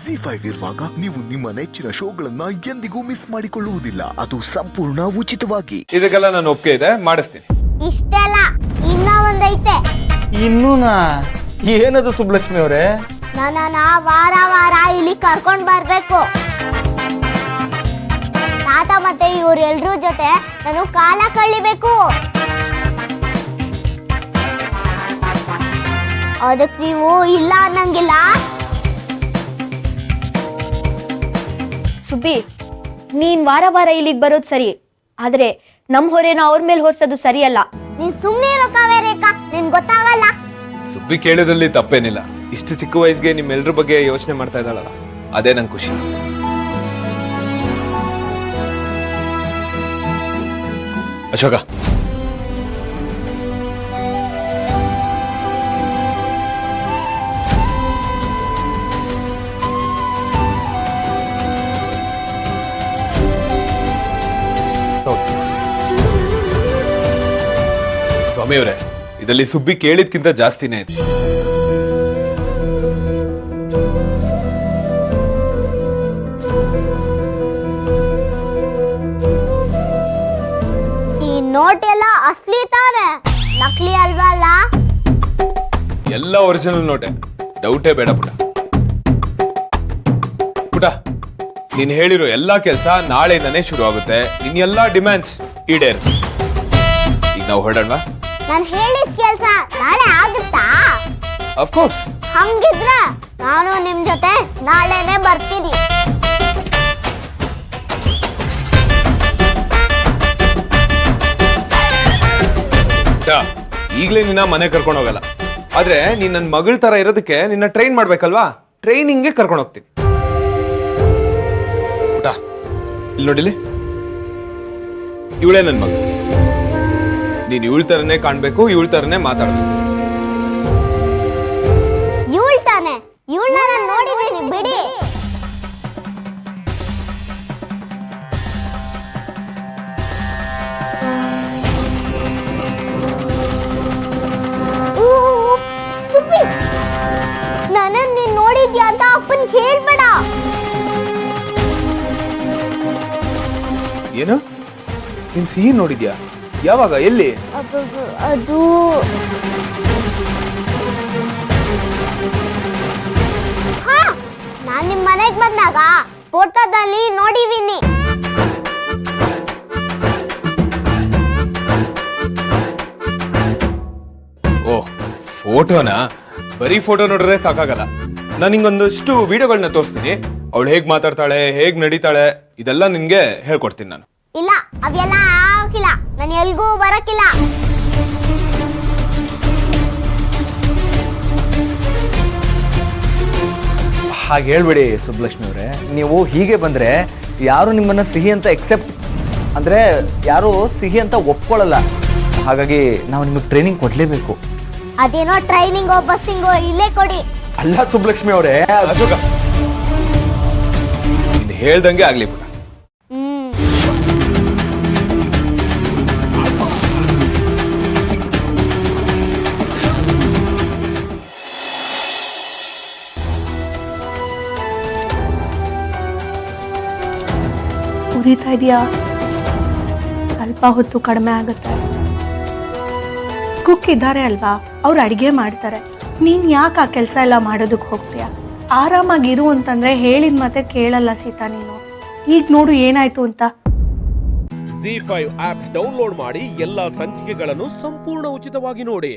ZEE5 ಇರುವಾಗ ನೀವು ನಿಮ್ಮ ನೆಚ್ಚಿನ ಶೋಗಳನ್ನ ಎಂದಿಗೂ ಮಿಸ್ ಮಾಡಿಕೊಳ್ಳುವುದಿಲ್ಲ. ಅದು ಸಂಪೂರ್ಣ ಉಚಿತವಾಗಿ. ಇದಕ್ಕೆಲ್ಲ ನಾನು ಒಪ್ಪಿಗೆ ಇದೆ, ಮಾಡಿಸ್ತೀನಿ. ಇಷ್ಟೆಲ್ಲ ಇನ್ನ ಒಂದೈತೆ. ಇನ್ನೂನಾ? ಏನದು ಸುಬ್ಲಕ್ಷ್ಮಿ ಅವರೇ? ನನ್ನ ವಾರ ವಾರ ಇಲ್ಲಿ ಕರ್ಕೊಂಡ್ ಬರ್ಬೇಕು. ತಾತ ಮತ್ತೆ ಇವ್ರೆಲ್ರೂ ಜೊತೆ ನಾನು ಕಾಲ ಕಳಿಬೇಕು. ಅದಕ್ಕೆ ನೀವು ಇಲ್ಲ ಅನ್ನಂಗಿಲ್ಲ. ಸುಬ್ಬಿ, ನೀನ್ ವಾರ ವಾರ ಇಲ್ಲಿಗೆ ಬರೋದು ಸರಿ, ಆದ್ರೆ ನಮ್ ಹೊರೆನ ಅವ್ರ ಮೇಲೆ ಹೊರ್ಸೋದು ಸರಿಯಲ್ಲ. ನೀನ್ ಸುಮ್ಮನೆ ಇರೋ ಕಾವೇರೇಕಾ, ನಿನ್ ಗೊತ್ತಾಗಲ್ಲ. ಸುಬ್ಬಿ ಕೇಳೋದ್ರಲ್ಲಿ ತಪ್ಪೇನಿಲ್ಲ. ಇಷ್ಟು ಚಿಕ್ಕ ವಯಸ್ಸಿಗೆ ನಿಮ್ಮೆಲ್ರ ಬಗ್ಗೆ ಯೋಚನೆ ಮಾಡ್ತಾ ಇದ್ದಾಳಲ್ಲ, ಅದೇ ನಂಗೆ ಖುಷಿ. ಅಶೋಕ, ಸ್ವಾಮಿಯವರೇ, ಇದರಲ್ಲಿ ಸುಬ್ಬಿ ಕೇಳಿದ್ಕಿಂತ ಜಾಸ್ತಿನೇ ಇದೆ. ಈ ನೋಟ್ ಎಲ್ಲ ಅಸ್ಲಿ ತಾನೆ, ನಕಲಿ ಅಲ್ವಲ್ಲ? ಎಲ್ಲ ಒರಿಜಿನಲ್ ನೋಟೆ, ಡೌಟೇ ಬೇಡ ಪುಟ. ಪುಟ, ನೀನ್ ಹೇಳಿರೋ ಎಲ್ಲಾ ಕೆಲಸ ನಾಳೆಯಿಂದಾನೇ ಶುರು ಆಗುತ್ತೆ. ನಿನ್ ಎಲ್ಲಾ ಡಿಮ್ಯಾಂಡ್ಸ್ ಈಡೇರ್. ಈಗ ನಾವು ಹೊರಡೋಣ. ನಾನು ಹೇಳಿದ ಕೆಲಸ ನಾಳೆ ಆಗುತ್ತಾ? ಅಫ್ಕೋರ್ಸ್. ಹಂಗಿದ್ರೆ ನಾನು ನಿಮ್ ಜೊತೆ ನಾಳೆನೆ ಬರ್ತೀನಿ. ಈಗಲೇ ನಿನ್ನ ಮನೆ ಕರ್ಕೊಂಡು ಹೋಗಲ್ಲ, ಆದ್ರೆ ನೀನ್ ನನ್ನ ಮಗಳ ತರ ಇರೋದಕ್ಕೆ ನಿನ್ನ ಟ್ರೈನ್ ಮಾಡ್ಬೇಕಲ್ವಾ? ಟ್ರೈನಿಂಗ್ಗೆ ಕರ್ಕೊಂಡು ಹೋಗ್ತೀನಿ. ಇಲ್ಲಿ ನೋಡಿಲಿ, ಇವಳೇ ನನ್ ಮಗಳು. ನೀನ್ ಇವಳ ತರನೇ ಕಾಣ್ಬೇಕು, ಇವಳ ತರನೇ ಮಾತಾಡ್ಬೇಕು. ಇವಳ್ ತಾನೆ, ಇವಳನ್ನ ನಾನು ನೋಡಿದ್ದೀನಿ ಬಿಡಿ. ಸುಬ್ಬಿ, ನನ್ನ ನೀನ್ ನೋಡಿದ್ಯಾ ಅಂತ ಅಪ್ಪನ್ ಹೇಳ್ಬೇಡ. ಏನು? ನೀನ್ ಸಿಹಿ ನೋಡಿದ್ಯಾ? ಯಾವಾಗ? ಎಲ್ಲಿ? ಅದು ಹಾ, ನಾನ್ ನಿಮ್ ಮನೆಗ್ ಬಂದಾಗ ಫೋಟೋದಲ್ಲಿ ನೋಡಿದೀನಿ. ಓ, ಫೋಟೋನಾ? ಬರೀ ಫೋಟೋ ನೋಡಿದ್ರೆ ಸಾಕಾಗಲ್ಲ. ನಾನು ನಿಂಗೊಂದಷ್ಟು ವಿಡಿಯೋಗಳನ್ನ ತೋರಿಸ್ತೀನಿ. ಅವಳು ಹೇಗ್ ಮಾತಾಡ್ತಾಳೆ, ಹೇಗ್ ನಡೀತಾಳೆ, ಇದೆಲ್ಲ ನಿನ್ಗೆ ಹೇಳ್ಕೊಡ್ತೀನಿ ನಾನು. ಇಲ್ಲ, ಅವೆಲ್ಲ ಆಗಿಲ್ಲ. ನಾನು ಎಲ್ಗೂ ಬರಕಿಲ್ಲ. ಹಾಗೆ ಹೇಳ್ಬೇಡಿ ಸುಬ್ಲಕ್ಷ್ಮಿ ಅವರೇ. ನೀವು ಹೀಗೆ ಬಂದ್ರೆ ಯಾರು ನಿಮ್ಮನ್ನ ಸಿಹಿ ಅಂತ ಅಂದ್ರೆ ಯಾರು ಸಿಹಿ ಅಂತ ಒಪ್ಕೊಳ್ಳಲ್ಲ. ಹಾಗಾಗಿ ನಾವು ನಿಮಗೆ ಟ್ರೈನಿಂಗ್ ಕೊಡ್ಲೇಬೇಕು. ಅದೇನೋ ಟ್ರೈನಿಂಗೋ ಬಸ್ಸಿಂಗೋ ಇಲ್ಲೇ ಕೊಡಿ. ಅಲ್ಲ ಸುಬ್ಲಕ್ಷ್ಮಿ ಅವರೇ, ಅಶೋಕ, ನೀನ್ ಹೇಳ್ದಂಗೆ ಆಗ್ಲಿ ಪುಟ. ಉರಿತಾ ಇದೆಯಾ? ಸ್ವಲ್ಪ ಹೊತ್ತು ಕಡಿಮೆ ಆಗುತ್ತೆ. ಕುಕ್ ಇದ್ದಾರೆ ಅಲ್ವಾ, ಅವ್ರು ಅಡಿಗೆ ಮಾಡ್ತಾರೆ. ನೀನ್ ಯಾಕೆ ಆ ಕೆಲಸ ಎಲ್ಲ ಮಾಡೋದಕ್ಕೆ ಹೋಗ್ತೀಯ? ಆರಾಮಾಗಿರು ಅಂತಂದ್ರೆ ಹೇಳಿದ ಮತ್ತೆ ಕೇಳಲ್ಲ ಸೀತಾ ನೀನು. ಈಗ ನೋಡು ಏನಾಯ್ತು ಅಂತ. ZEE5 ಆಪ್ ಡೌನ್ಲೋಡ್ ಮಾಡಿ ಎಲ್ಲಾ ಸಂಚಿಕೆಗಳನ್ನು ಸಂಪೂರ್ಣ ಉಚಿತವಾಗಿ ನೋಡಿ.